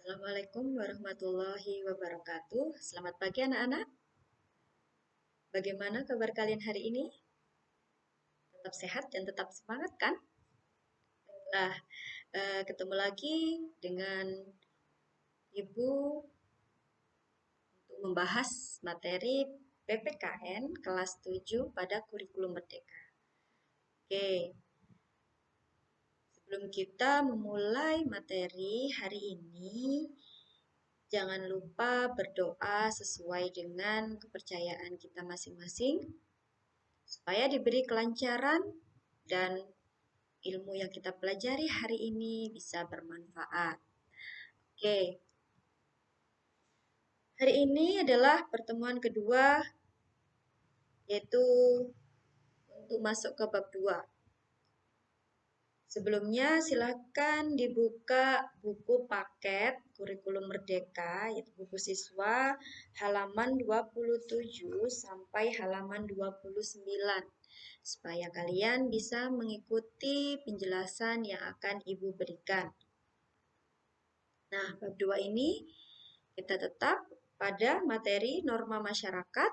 Assalamualaikum warahmatullahi wabarakatuh. Selamat pagi anak-anak. Bagaimana kabar kalian hari ini? Tetap sehat dan tetap semangat kan? Nah, ketemu lagi dengan Ibu untuk membahas materi PPKN kelas 7 pada kurikulum Merdeka. Oke, sebelum kita memulai materi hari ini, jangan lupa berdoa sesuai dengan kepercayaan kita masing-masing, supaya diberi kelancaran dan ilmu yang kita pelajari hari ini bisa bermanfaat. Oke, hari ini adalah pertemuan kedua, yaitu untuk masuk ke bab 2. Sebelumnya silakan dibuka buku paket kurikulum Merdeka, yaitu buku siswa halaman 27 sampai halaman 29, supaya kalian bisa mengikuti penjelasan yang akan Ibu berikan. Nah, bab 2 ini kita tetap pada materi norma masyarakat,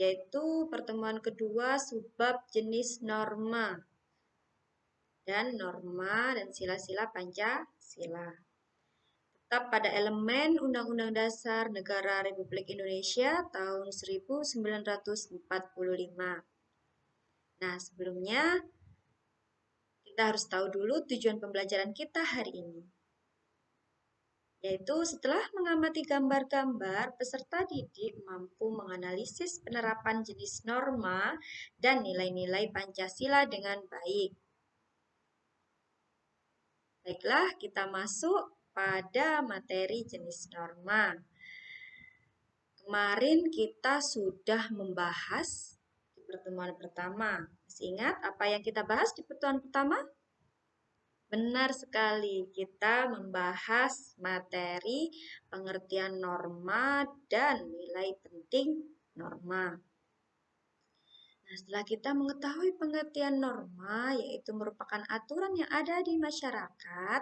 yaitu pertemuan kedua subbab jenis norma dan norma dan sila-sila Pancasila. Tetap pada elemen Undang-Undang Dasar Negara Republik Indonesia tahun 1945. Nah, sebelumnya kita harus tahu dulu tujuan pembelajaran kita hari ini. Yaitu setelah mengamati gambar-gambar, peserta didik mampu menganalisis penerapan jenis norma dan nilai-nilai Pancasila dengan baik. Baiklah, kita masuk pada materi jenis norma. Kemarin kita sudah membahas di pertemuan pertama. Masih ingat apa yang kita bahas di pertemuan pertama? Benar sekali, kita membahas materi pengertian norma dan nilai penting norma. Nah, setelah kita mengetahui pengertian norma, yaitu merupakan aturan yang ada di masyarakat,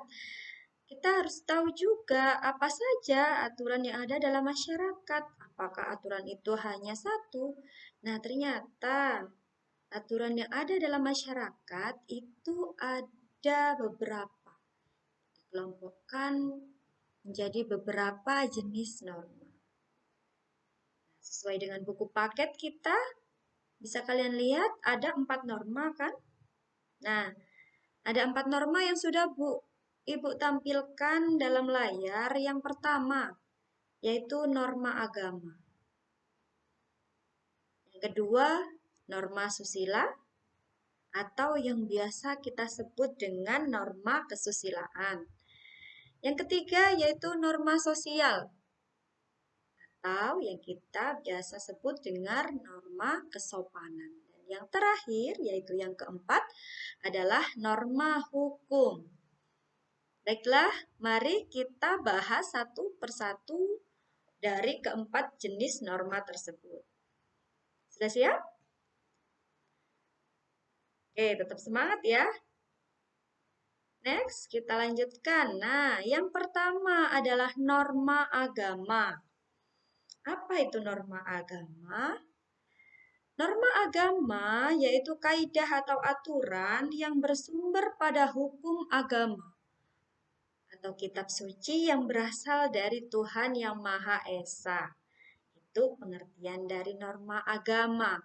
kita harus tahu juga apa saja aturan yang ada dalam masyarakat. Apakah aturan itu hanya satu? Nah, ternyata aturan yang ada dalam masyarakat itu ada beberapa, dikelompokkan menjadi beberapa jenis norma. Nah, sesuai dengan buku paket kita, bisa kalian lihat ada 4 norma kan? Nah, ada 4 norma yang sudah Ibu tampilkan dalam layar. Yang pertama, yaitu norma agama. Yang kedua, norma susila, atau yang biasa kita sebut dengan norma kesusilaan. Yang ketiga yaitu norma sosial, atau yang kita biasa sebut dengan norma kesopanan. Dan yang terakhir yaitu yang keempat adalah norma hukum. Baiklah, mari kita bahas satu persatu dari keempat jenis norma tersebut. Sudah siap? Oke, tetap semangat ya. Next, kita lanjutkan. Nah, yang pertama adalah norma agama. Apa itu norma agama? Norma agama yaitu kaidah atau aturan yang bersumber pada hukum agama atau kitab suci yang berasal dari Tuhan Yang Maha Esa. Itu pengertian dari norma agama.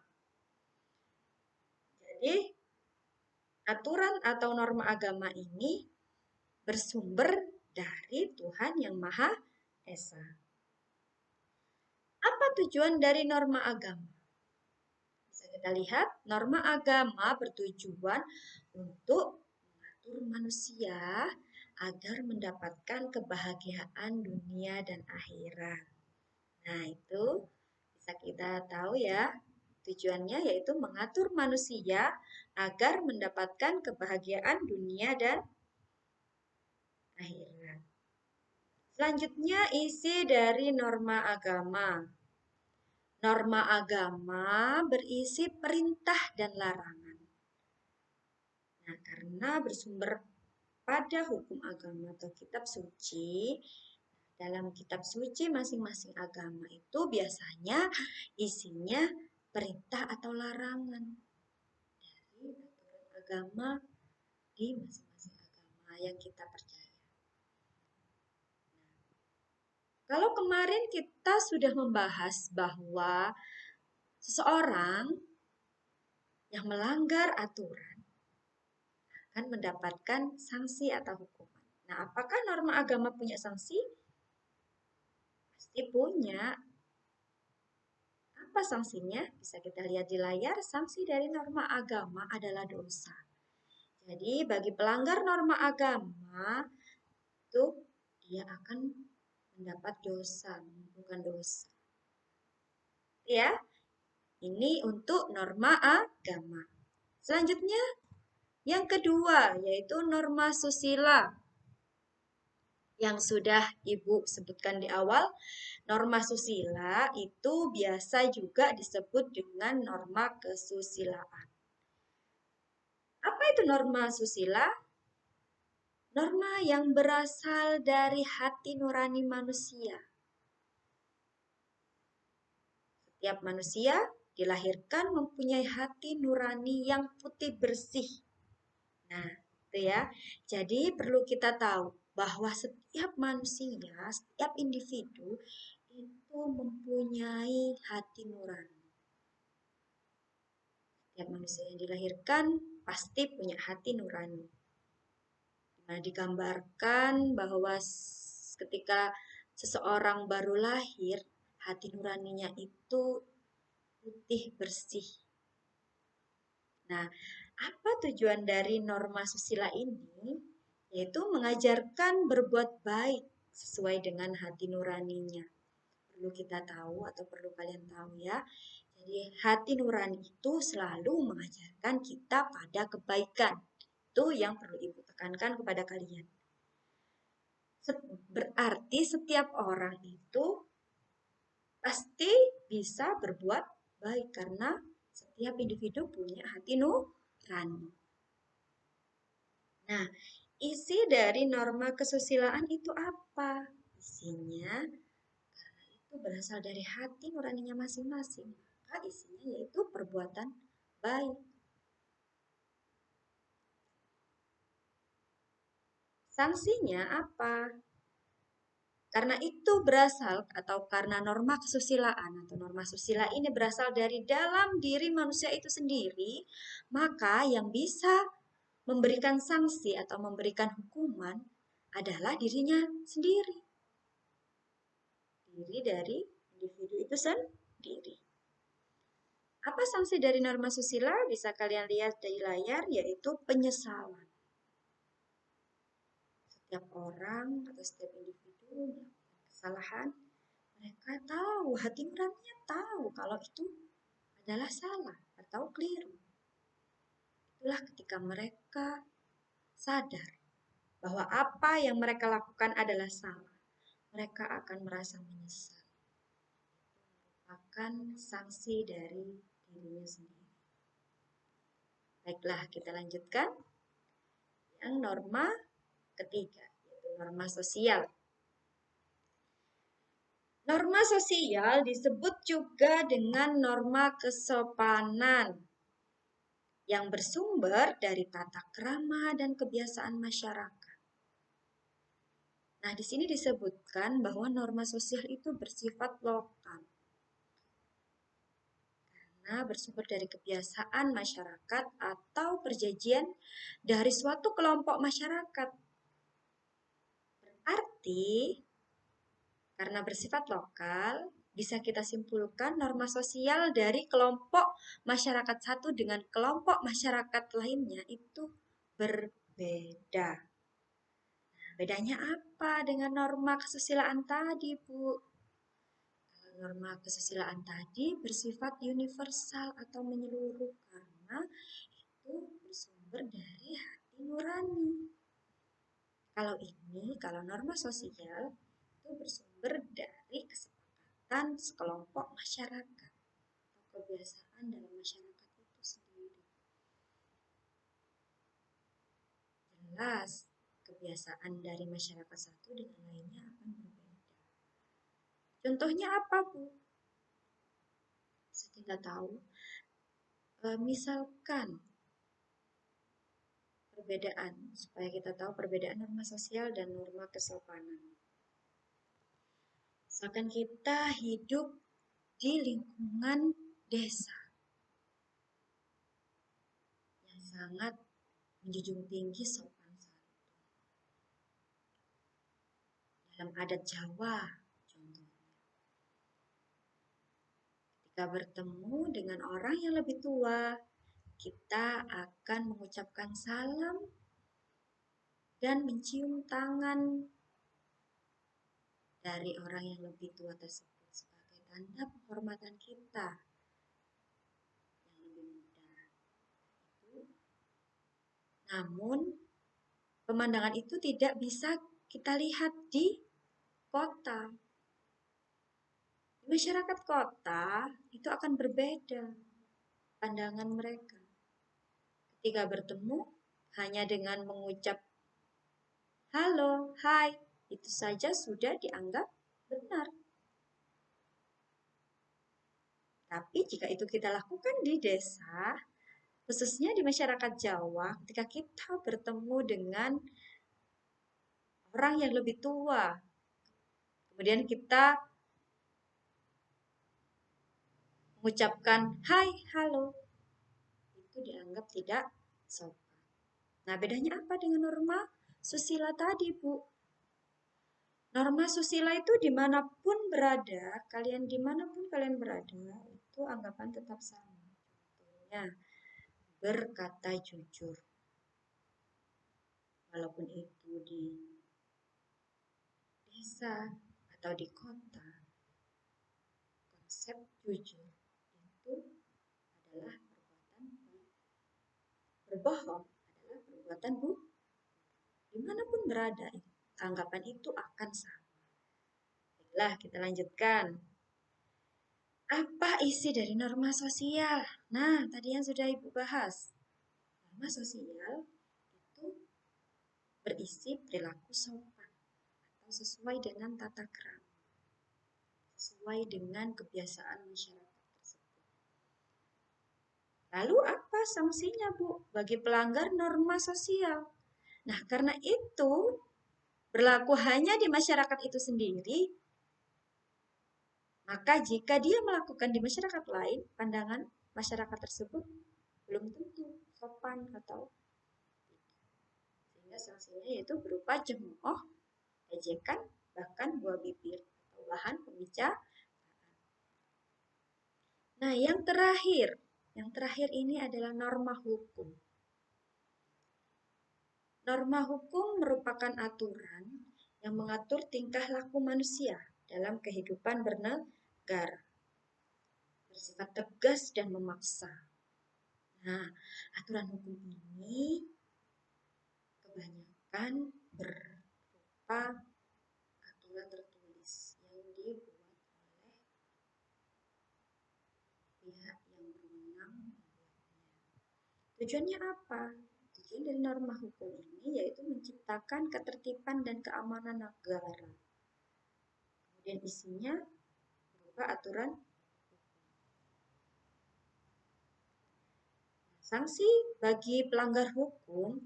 Jadi, aturan atau norma agama ini bersumber dari Tuhan Yang Maha Esa. Apa tujuan dari norma agama? Bisa kita lihat, norma agama bertujuan untuk mengatur manusia agar mendapatkan kebahagiaan dunia dan akhirat. Nah, itu bisa kita tahu ya. Tujuannya yaitu mengatur manusia agar mendapatkan kebahagiaan dunia dan akhirat. Selanjutnya, isi dari norma agama. Norma agama berisi perintah dan larangan. Nah, karena bersumber pada hukum agama atau kitab suci, dalam kitab suci masing-masing agama itu biasanya isinya perintah atau larangan dari aturan agama di masing-masing agama yang kita percaya. Kalau kemarin kita sudah membahas bahwa seseorang yang melanggar aturan akan mendapatkan sanksi atau hukuman. Nah, apakah norma agama punya sanksi? Pasti punya. Apa sanksinya? Bisa kita lihat di layar. Sanksi dari norma agama adalah dosa. Jadi, bagi pelanggar norma agama, itu dia akan mendapat dosa, bukan dosa. Ya, ini untuk norma agama. Selanjutnya, yang kedua, yaitu norma susila. Yang sudah Ibu sebutkan di awal, norma susila itu biasa juga disebut dengan norma kesusilaan. Apa itu norma susila? Norma yang berasal dari hati nurani manusia. Setiap manusia dilahirkan mempunyai hati nurani yang putih bersih. Nah, itu ya. Jadi perlu kita tahu bahwa setiap manusia, setiap individu itu mempunyai hati nurani. Setiap manusia yang dilahirkan pasti punya hati nurani. Nah, digambarkan bahwa ketika seseorang baru lahir, hati nuraninya itu putih bersih. Nah, apa tujuan dari norma susila ini? Yaitu mengajarkan berbuat baik sesuai dengan hati nuraninya. Perlu kita tahu atau perlu kalian tahu ya. Jadi hati nurani itu selalu mengajarkan kita pada kebaikan. Itu yang perlu Ibu tekankan kepada kalian. Berarti setiap orang itu pasti bisa berbuat baik karena setiap individu punya hati nurani. Nah, isi dari norma kesusilaan itu apa? Isinya itu berasal dari hati nuraninya masing-masing. Maka isinya yaitu perbuatan baik. Sanksinya apa? Karena itu berasal atau karena norma kesusilaan atau norma susila ini berasal dari dalam diri manusia itu sendiri, maka yang bisa memberikan sanksi atau memberikan hukuman adalah dirinya sendiri. Diri dari individu itu sendiri. Apa sanksi dari norma susila? Bisa kalian lihat di layar, yaitu penyesalan. Setiap orang atau setiap individu melakukan kesalahan, mereka tahu, hati nuraninya tahu kalau itu adalah salah atau keliru. Itulah ketika mereka sadar bahwa apa yang mereka lakukan adalah salah. Mereka akan merasa menyesal. Merupakan sanksi dari dirinya sendiri. Baiklah, kita lanjutkan. Yang norma ketiga, yaitu norma sosial. Norma sosial disebut juga dengan norma kesopanan yang bersumber dari tata krama dan kebiasaan masyarakat. Nah, di sini disebutkan bahwa norma sosial itu bersifat lokal. Karena bersumber dari kebiasaan masyarakat atau perjanjian dari suatu kelompok masyarakat. Berarti, karena bersifat lokal, bisa kita simpulkan norma sosial dari kelompok masyarakat satu dengan kelompok masyarakat lainnya itu berbeda. Nah, bedanya apa dengan norma kesusilaan tadi, Bu? Norma kesusilaan tadi bersifat universal atau menyeluruh karena itu bersumber dari hati nurani. Kalau norma sosial itu bersumber dari kesepakatan sekelompok masyarakat atau kebiasaan dalam masyarakat itu sendiri. Jelas, kebiasaan dari masyarakat satu dengan lainnya akan berbeda. Contohnya apa, Bu? Kita tahu, misalkan perbedaan, supaya kita tahu perbedaan norma sosial dan norma kesopanan. Misalkan kita hidup di lingkungan desa yang sangat menjunjung tinggi sopan santun. Dalam adat Jawa, contohnya. Ketika bertemu dengan orang yang lebih tua, kita akan mengucapkan salam dan mencium tangan dari orang yang lebih tua tersebut sebagai tanda penghormatan kita yang lebih muda. Namun, pemandangan itu tidak bisa kita lihat di kota. Di masyarakat kota itu akan berbeda pandangan mereka. Ketika bertemu, hanya dengan mengucap halo, hai, itu saja sudah dianggap benar. Tapi jika itu kita lakukan di desa, khususnya di masyarakat Jawa, ketika kita bertemu dengan orang yang lebih tua, kemudian kita mengucapkan hai, halo, itu dianggap tidak sopan. Nah, bedanya apa dengan norma susila tadi, Bu? Norma susila itu dimanapun berada, dimanapun kalian berada, itu anggapan tetap sama. Contohnya, berkata jujur. Walaupun itu di desa atau di kota, konsep jujur itu adalah berbohong adalah perbuatan buruk. Dimanapun berada, anggapan itu akan sama. Baiklah, kita lanjutkan. Apa isi dari norma sosial? Nah, tadi yang sudah Ibu bahas. Norma sosial itu berisi perilaku sopan atau sesuai dengan tata krama, sesuai dengan kebiasaan masyarakat tersebut. Lalu apa sanksinya, Bu, bagi pelanggar norma sosial? Nah, karena itu berlaku hanya di masyarakat itu sendiri, maka jika dia melakukan di masyarakat lain, pandangan masyarakat tersebut belum tentu sopan atau sehingga sanksinya yaitu berupa cemooh, ejekan, bahkan buah bibir atau bahan pembicaraan. Nah, yang terakhir ini adalah norma hukum. Norma hukum merupakan aturan yang mengatur tingkah laku manusia dalam kehidupan bernegara, bersifat tegas dan memaksa. Nah, aturan hukum ini kebanyakan berupa aturan tertulis yang dibuat oleh pihak yang berwenang membuatnya. Tujuannya apa? Tujuan dari norma hukum ini yaitu menciptakan ketertiban dan keamanan negara. Kemudian isinya berupa aturan sanksi bagi pelanggar hukum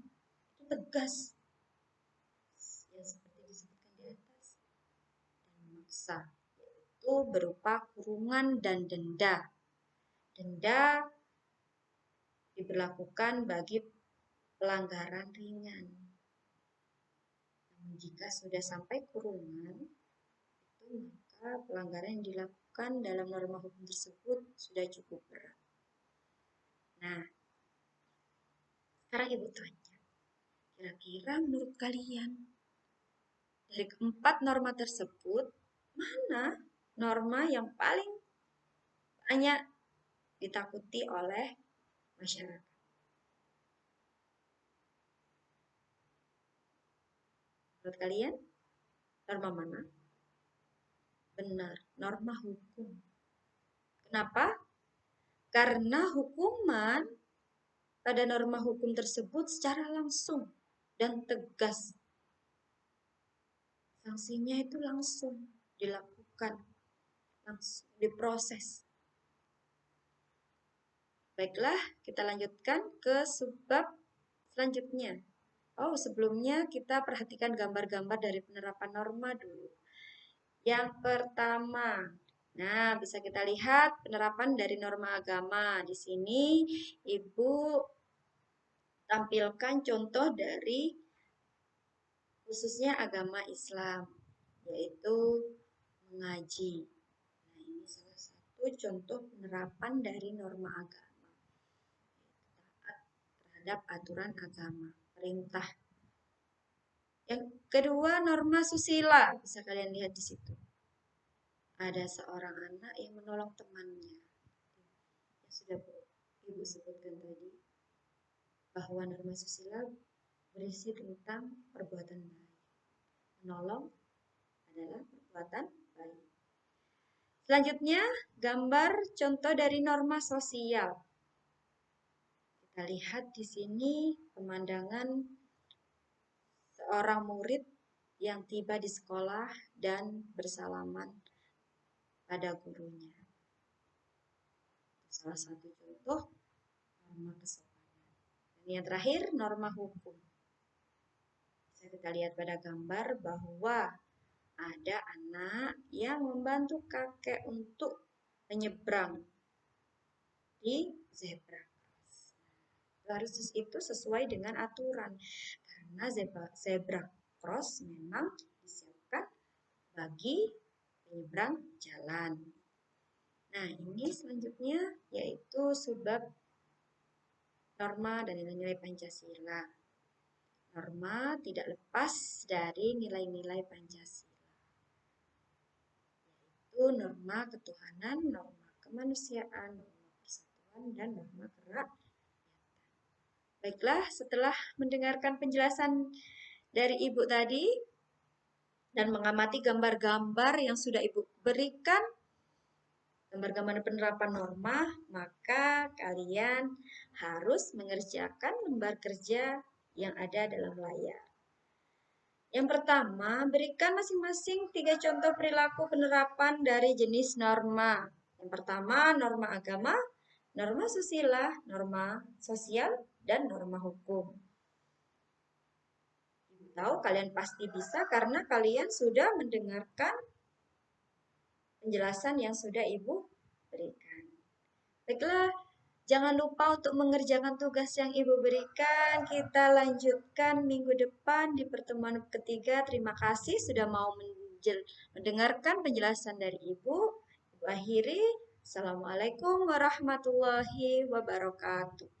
itu tegas, ya seperti disebutkan di atas, dan memaksa, yaitu berupa kurungan dan denda. Denda diberlakukan bagi pelanggaran ringan. Namun jika sudah sampai kurungan, itu maka pelanggaran yang dilakukan dalam norma hukum tersebut sudah cukup berat. Nah, sekarang Ibu tanya, kira-kira menurut kalian dari keempat norma tersebut, mana norma yang paling banyak ditakuti oleh masyarakat? Menurut kalian, norma mana? Benar, norma hukum. Kenapa? Karena hukuman pada norma hukum tersebut secara langsung dan tegas sanksinya itu langsung dilakukan, langsung diproses. Baiklah, kita lanjutkan ke subbab selanjutnya. Oh, sebelumnya kita perhatikan gambar-gambar dari penerapan norma dulu. Yang pertama, nah bisa kita lihat penerapan dari norma agama. Di sini Ibu tampilkan contoh dari khususnya agama Islam, yaitu mengaji. Nah, ini salah satu contoh penerapan dari norma agama. Taat terhadap aturan agama, perintah. Yang kedua, norma susila. Bisa kalian lihat di situ. Ada seorang anak yang menolong temannya. Yang sudah Ibu sebutkan tadi, bahwa norma susila berisi tentang perbuatan baik. Menolong adalah perbuatan baik. Selanjutnya, gambar contoh dari norma sosial. Kita lihat di sini pemandangan seorang murid yang tiba di sekolah dan bersalaman pada gurunya. Salah satu contoh norma kesopanan. Dan yang terakhir, norma hukum. Bisa kita lihat pada gambar bahwa ada anak yang membantu kakek untuk menyeberang di zebra cross. Harus itu sesuai dengan aturan karena zebra cross memang disiapkan bagi penyeberang jalan. Nah, ini selanjutnya yaitu subbab norma dan nilai-nilai Pancasila. Norma tidak lepas dari nilai-nilai Pancasila, yaitu norma ketuhanan, norma kemanusiaan, norma persatuan, dan norma kerakyatan. Baiklah, setelah mendengarkan penjelasan dari Ibu tadi dan mengamati gambar-gambar yang sudah Ibu berikan, gambar-gambar penerapan norma, maka kalian harus mengerjakan lembar kerja yang ada dalam layar. Yang pertama, berikan masing-masing 3 contoh perilaku penerapan dari jenis norma. Yang pertama, norma agama, norma susila, norma sosial, dan norma hukum. Ibu tahu kalian pasti bisa karena kalian sudah mendengarkan penjelasan yang sudah Ibu berikan. Baiklah, jangan lupa untuk mengerjakan tugas yang Ibu berikan. Kita lanjutkan minggu depan di pertemuan ketiga. Terima kasih sudah mau mendengarkan penjelasan dari Ibu. Ibu akhiri. Assalamualaikum warahmatullahi wabarakatuh.